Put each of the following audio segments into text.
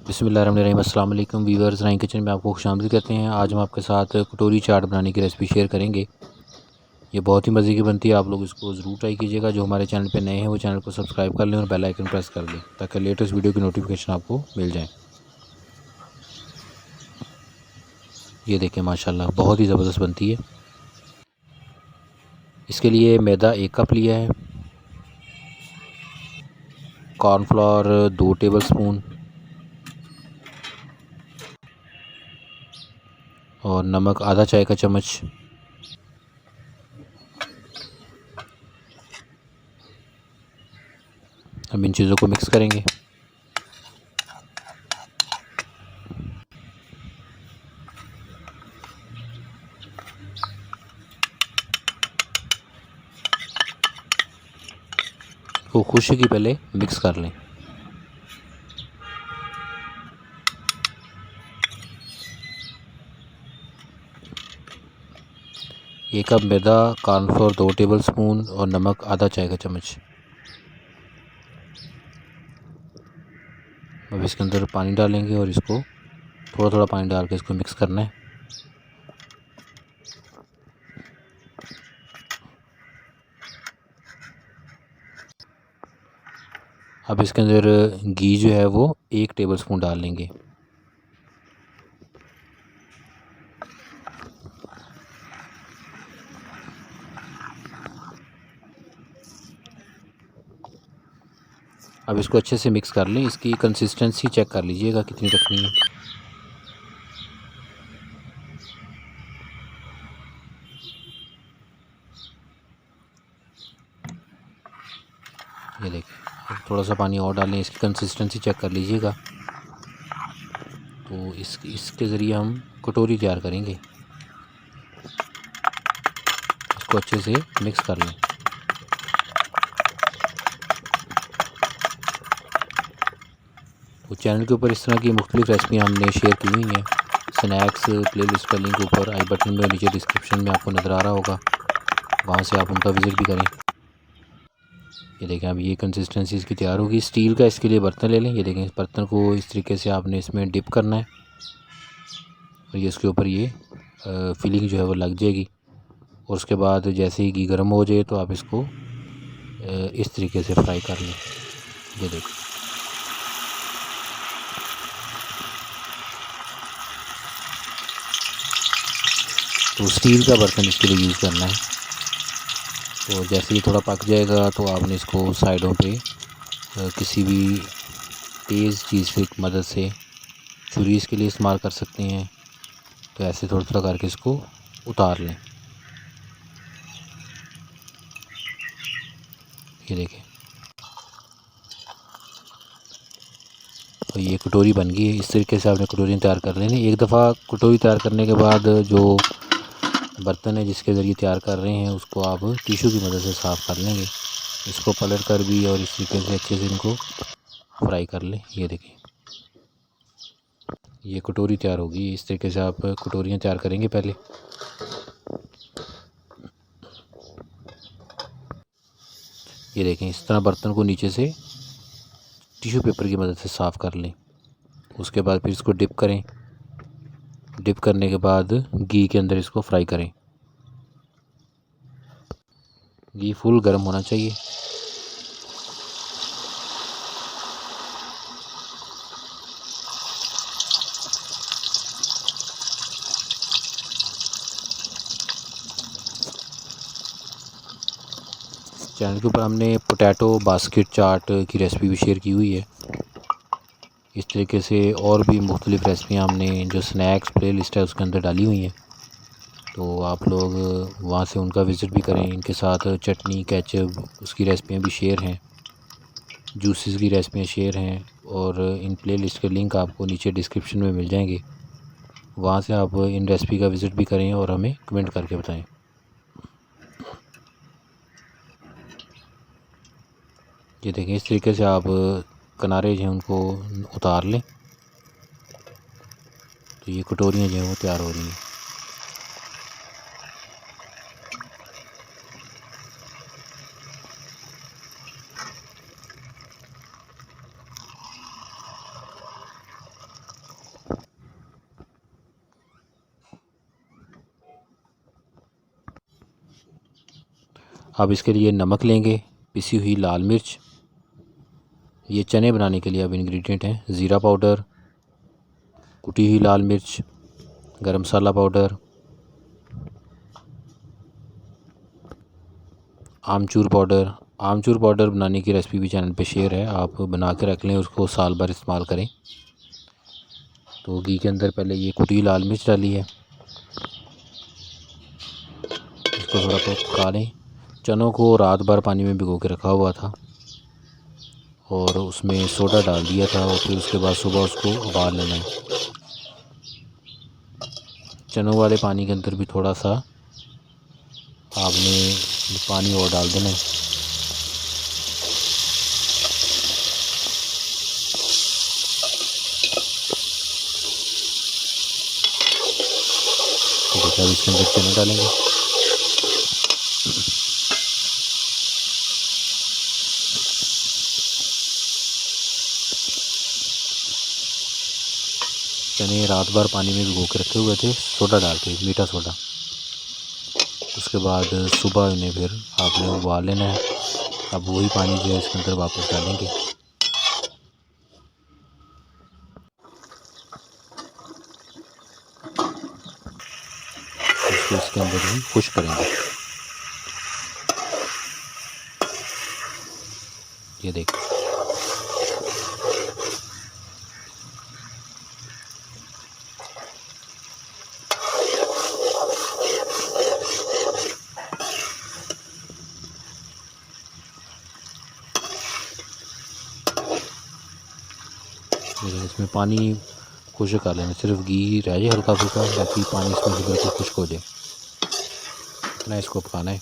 बिस्मिल्लाहिर्रहमानिर्रहीम। अस्सलाम वालेकुम वीवर्स, राइन किचन में आपको खुशामदीद कहते हैं। आज हम आपके साथ कटोरी चाट बनाने की रेसिपी शेयर करेंगे। ये बहुत ही मज़े की बनती है, आप लोग इसको ज़रूर ट्राई कीजिएगा। जो हमारे चैनल पे नए हैं वो चैनल को सब्सक्राइब कर लें और बेल आइकन प्रेस कर दें ताकि लेटेस्ट वीडियो की नोटिफिकेशन आपको मिल जाए। ये देखें, माशाल्लाह बहुत ही ज़बरदस्त बनती है। इसके लिए मैदा 1 कप लिया है, कॉर्नफ्लोर 2 टेबल स्पून और नमक आधा चाय का चम्मच। हम इन चीज़ों को मिक्स करेंगे। वो खुशी की पहले मिक्स कर लें। एक कप मैदा, कॉर्नफ्लोर 2 टेबल स्पून और नमक आधा चाय का चम्मच। अब इसके अंदर पानी डालेंगे और इसको थोड़ा थोड़ा पानी डाल के इसको मिक्स करना है। अब इसके अंदर घी जो है वो 1 टेबल स्पून डाल लेंगे। अब इसको अच्छे से मिक्स कर लें। इसकी कंसिस्टेंसी चेक कर लीजिएगा कितनी रखनी है। ये देखिए, अब थोड़ा सा पानी और डालें, इसकी कंसिस्टेंसी चेक कर लीजिएगा। तो इसके ज़रिए हम कटोरी तैयार करेंगे। इसको अच्छे से मिक्स कर लें। तो चैनल के ऊपर इस तरह की मुख्तलिफ़ रेसिपी हमने शेयर की हुई हैं। स्नैक्स प्लेलिस्ट का लिंक ऊपर आई बटन में और नीचे डिस्क्रिप्शन में आपको नज़र आ रहा होगा, वहाँ से आप उनका विज़िट भी करें। ये देखें, अब ये कंसिस्टेंसी इसकी तैयार होगी। स्टील का इसके लिए बर्तन ले लें। ये देखें, इस बर्तन को इस तरीके से आपने इसमें डिप करना है और ये इसके ऊपर ये फिलिंग जो है वो लग जाएगी। और उसके बाद जैसे ही घी गर्म हो जाए तो आप इसको इस तरीके से फ्राई कर लें। ये देखें, तो स्टील का बर्तन इसके लिए यूज़ करना है। तो जैसे ही थोड़ा पक जाएगा तो आपने इसको साइडों पे किसी भी तेज़ चीज़ की मदद से, छुरी इसके लिए इस्तेमाल कर सकते हैं, तो ऐसे थोड़ा थोड़ा करके इसको उतार लें। ये देखें, तो ये कटोरी बन गई है। इस तरीके से आपने कटोरी तैयार कर लेनी। एक दफ़ा कटोरी तैयार करने के बाद जो बर्तन है जिसके ज़रिए तैयार कर रहे हैं उसको आप टिश्यू की मदद से साफ़ कर लेंगे। इसको पलट कर भी और इस तरीके से अच्छे से इनको फ्राई कर लें। ये देखें, ये कटोरी तैयार होगी। इस तरीके से आप कटोरियाँ तैयार करेंगे पहले। ये देखें, इस तरह बर्तन को नीचे से टिश्यू पेपर की मदद से साफ़ कर लें। उसके बाद फिर इसको डिप करें। डिप करने के बाद घी के अंदर इसको फ्राई करें। घी फुल गर्म होना चाहिए। चैनल के ऊपर हमने पोटैटो बास्केट चाट की रेसिपी भी शेयर की हुई है। इस तरीके से और भी मुख्तलिफ़ रेसिपियाँ हमने जो स्नैक्स प्ले लिस्ट है उसके अंदर डाली हुई हैं, तो आप लोग वहाँ से उनका विज़िट भी करें। इनके साथ चटनी, केचप, उसकी रेसिपियाँ भी शेयर हैं, जूसेस की रेसिपियाँ शेयर हैं और इन प्ले लिस्ट के लिंक आपको नीचे डिस्क्रिप्शन में मिल जाएंगे। वहाँ से आप इन रेसिपी का विज़िट भी करें और हमें कमेंट करके बताएं। ये देखें, इस तरीके से आप किनारे जो हैं उनको उतार लें। तो ये कटोरियाँ जो हैं वो तैयार हो रही हैं। अब इसके लिए नमक लेंगे, पिसी हुई लाल मिर्च। ये चने बनाने के लिए अब इंग्रेडिएंट हैं ज़ीरा पाउडर, कुटी हुई लाल मिर्च, गरम मसाला पाउडर, आमचूर पाउडर। आमचूर पाउडर बनाने की रेसिपी भी चैनल पे शेयर है, आप बना के रख लें, उसको साल भर इस्तेमाल करें। तो घी के अंदर पहले ये कुटी लाल मिर्च डाली है, इसको थोड़ा पका लें। चनों को रात भर पानी में भिगो के रखा हुआ था और उसमें सोडा डाल दिया था और फिर उसके बाद सुबह उसको उबाल लेना है। चनों वाले पानी के अंदर भी थोड़ा सा आपने पानी और डाल देना है। तो देखिए अब इसके अंदर चने डालेंगे। चने रात भर पानी में भिगो के रखे हुए थे सोडा डाल के, मीठा सोडा। उसके बाद सुबह इन्हें फिर आपने उबाल लेना है। अब वही पानी जो है इसके अंदर वापस डालेंगे। इसको इसके अंदर ही खुश करेंगे। ये देखिए इसमें पानी खुश कर लेना, सिर्फ घी रह जाए हल्का फुल्का, बाकी पानी इसमें से बिल्कुल खुश्क हो जाए, इतना इसको पकाना है।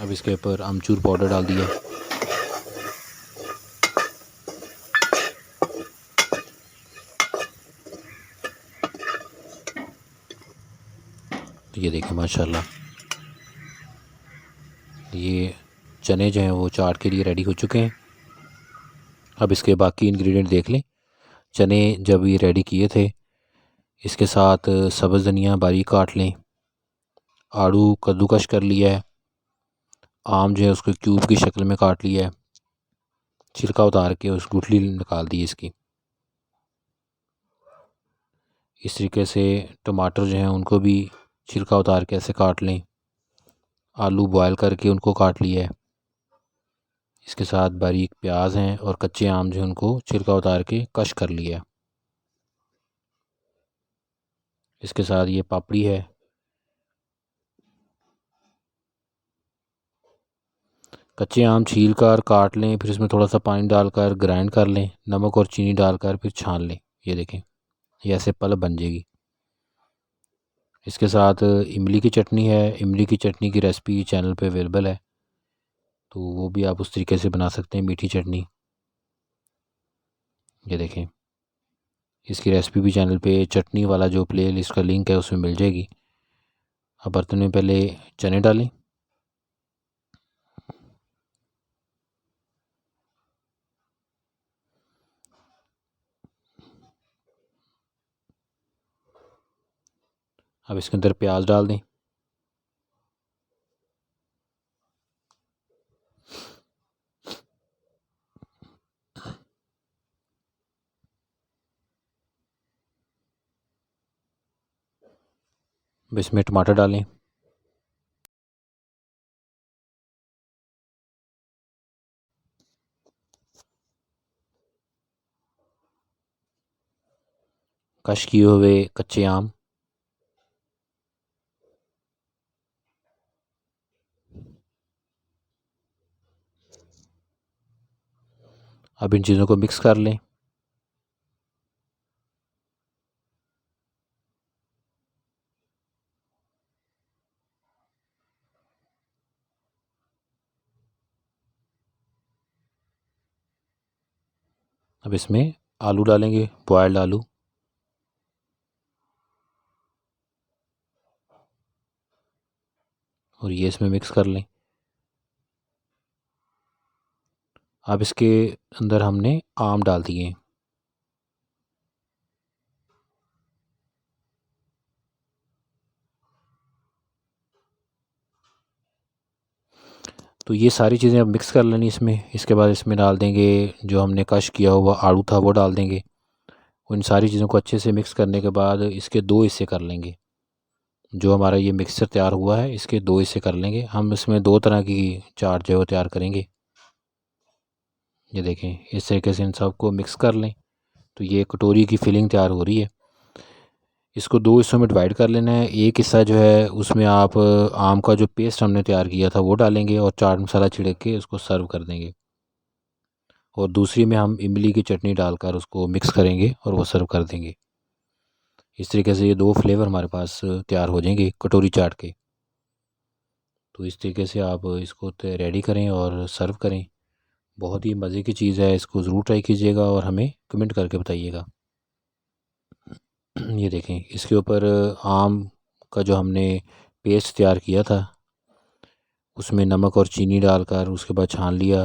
अब इसके ऊपर अमचूर पाउडर डाल दिया। तो ये देखिए माशाल्लाह ये चने जो हैं वो चाट के लिए रेडी हो चुके हैं। अब इसके बाकी इंग्रेडिएंट देख लें। चने जब ये रेडी किए थे, इसके साथ सब्ज़ धनिया बारीक काट लें, आड़ू कद्दूकश कर लिया है, आम जो है उसको क्यूब की शक्ल में काट लिया है, छिलका उतार के उस गुठली निकाल दी इसकी। इस तरीके से टमाटर जो हैं उनको भी छिलका उतार के ऐसे काट लें, आलू बॉयल करके उनको काट लिया है। इसके साथ बारीक प्याज हैं और कच्चे आम जो हैं उनको छिलका उतार के कश कर लिया है। इसके साथ ये पापड़ी है, कच्चे आम छील कर काट लें, फिर इसमें थोड़ा सा पानी डालकर ग्राइंड कर लें, नमक और चीनी डालकर फिर छान लें। ये देखें ये ऐसे पल्प बन जाएगी। इसके साथ इमली की चटनी है, इमली की चटनी की रेसिपी चैनल पे अवेलेबल है, तो वो भी आप उस तरीके से बना सकते हैं, मीठी चटनी। ये देखें इसकी रेसिपी भी चैनल पे चटनी वाला जो प्ले लिस्ट का लिंक है उसमें मिल जाएगी। अब बर्तन में पहले चने डालें, अब इसके अंदर प्याज डाल दें, अब इसमें टमाटर डालें, कश किए हुए कच्चे आम, अब इन चीज़ों को मिक्स कर लें। अब इसमें आलू डालेंगे, बॉयल्ड आलू, और ये इसमें मिक्स कर लें। अब इसके अंदर हमने आम डाल दिए। तो ये सारी चीज़ें अब मिक्स कर लेनी इसमें। इसके बाद इसमें डाल देंगे जो हमने कश किया हुआ आड़ू था वो डाल देंगे। उन सारी चीज़ों को अच्छे से मिक्स करने के बाद इसके दो हिस्से कर लेंगे। जो हमारा ये मिक्सचर तैयार हुआ है इसके दो हिस्से कर लेंगे हम। इसमें दो तरह की चाट जो है वो तैयार करेंगे। ये देखें इस तरीके से इन सबको मिक्स कर लें तो ये कटोरी की फिलिंग तैयार हो रही है। इसको दो हिस्सों में डिवाइड कर लेना है। एक हिस्सा जो है उसमें आप आम का जो पेस्ट हमने तैयार किया था वो डालेंगे और चाट मसाला छिड़क के उसको सर्व कर देंगे। और दूसरी में हम इमली की चटनी डालकर उसको मिक्स करेंगे और वो सर्व कर देंगे। इस तरीके से ये दो फ्लेवर हमारे पास तैयार हो जाएंगे कटोरी चाट के। तो इस तरीके से आप इसको रेडी करें और सर्व करें। बहुत ही मज़े की चीज़ है, इसको ज़रूर ट्राई कीजिएगा और हमें कमेंट करके बताइएगा। ये देखें इसके ऊपर आम का जो हमने पेस्ट तैयार किया था उसमें नमक और चीनी डालकर उसके बाद छान लिया।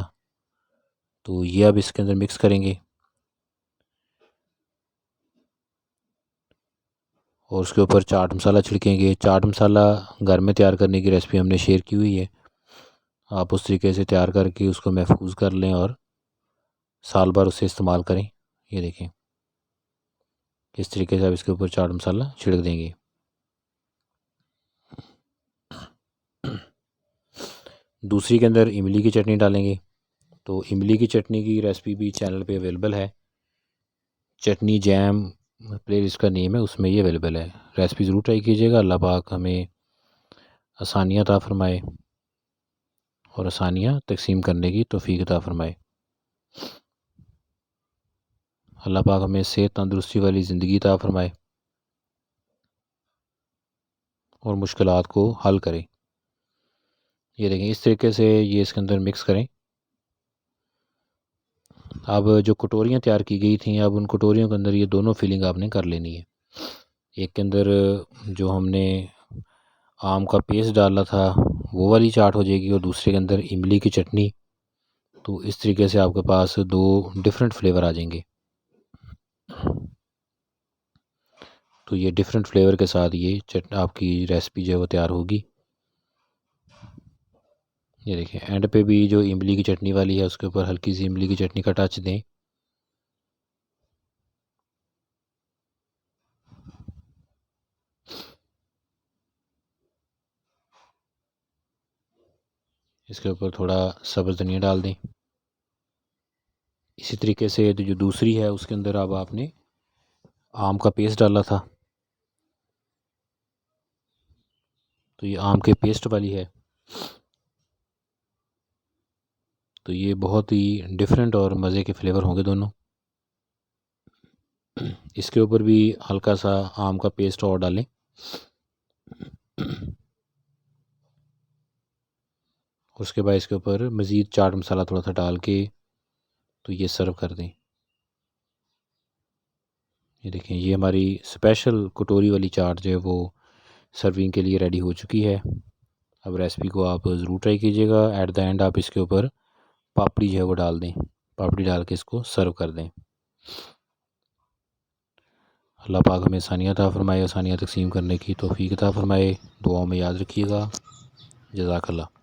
तो ये अब इसके अंदर मिक्स करेंगे और उसके ऊपर चाट मसाला छिड़केंगे। चाट मसाला घर में तैयार करने की रेसिपी हमने शेयर की हुई है। आप उस तरीके से तैयार करके उसको महफूज कर लें और साल भर उसे इस्तेमाल करें। ये देखें इस तरीके से आप इसके ऊपर चाट मसाला छिड़क देंगे। दूसरी के अंदर इमली की चटनी डालेंगे। तो इमली की चटनी की रेसिपी भी चैनल पे अवेलेबल है। चटनी जैम प्लेलिस्ट का नेम है, उसमें ये अवेलेबल है। रेसिपी ज़रूर ट्राई कीजिएगा। अल्लाह पाक हमें आसानियाँ अता फ़रमाए और आसानियाँ तकसीम करने की तौफ़ीक अता फ़रमाए। अल्लाह पाक हमें सेहत तंदुरुस्ती वाली ज़िंदगी अता फ़रमाए और मुश्किलात को हल करे। ये देखें इस तरीके से ये इसके अंदर मिक्स करें। अब जो कटोरियाँ तैयार की गई थी अब उन कटोरियों के अंदर ये दोनों फिलिंग आपने कर लेनी है। एक के अंदर जो हमने आम का पेस्ट डाला था वो वाली चाट हो जाएगी और दूसरे के अंदर इमली की चटनी। तो इस तरीके से आपके पास दो डिफरेंट फ्लेवर आ जाएंगे। तो ये डिफरेंट फ्लेवर के साथ ये आपकी रेसिपी जो है वो तैयार होगी। ये देखिए एंड पे भी जो इमली की चटनी वाली है उसके ऊपर हल्की सी इमली की चटनी का टच दें। इसके ऊपर थोड़ा सब्ज़ धनिया डाल दें। इसी तरीके से जो दूसरी है उसके अंदर अब आपने आम का पेस्ट डाला था। तो ये आम के पेस्ट वाली है। तो ये बहुत ही डिफरेंट और मज़े के फ्लेवर होंगे दोनों। इसके ऊपर भी हल्का सा आम का पेस्ट और डालें। उसके बाद इसके ऊपर मज़ीद चाट मसाला थोड़ा सा डाल के तो ये सर्व कर दें। ये देखें ये हमारी स्पेशल कटोरी वाली चाट जो है वो सर्विंग के लिए रेडी हो चुकी है। अब रेसिपी को आप ज़रूर ट्राई कीजिएगा। एट द एंड आप इसके ऊपर पापड़ी जो है वो डाल दें। पापड़ी डाल के इसको सर्व कर दें। अल्लाह पाक हमें आसानियाँ अता फ़रमाए, आसानियाँ तक़सीम करने की तौफ़ीक अता फ़रमाए। दुआओं में याद रखिएगा। जज़ाकल्लाह।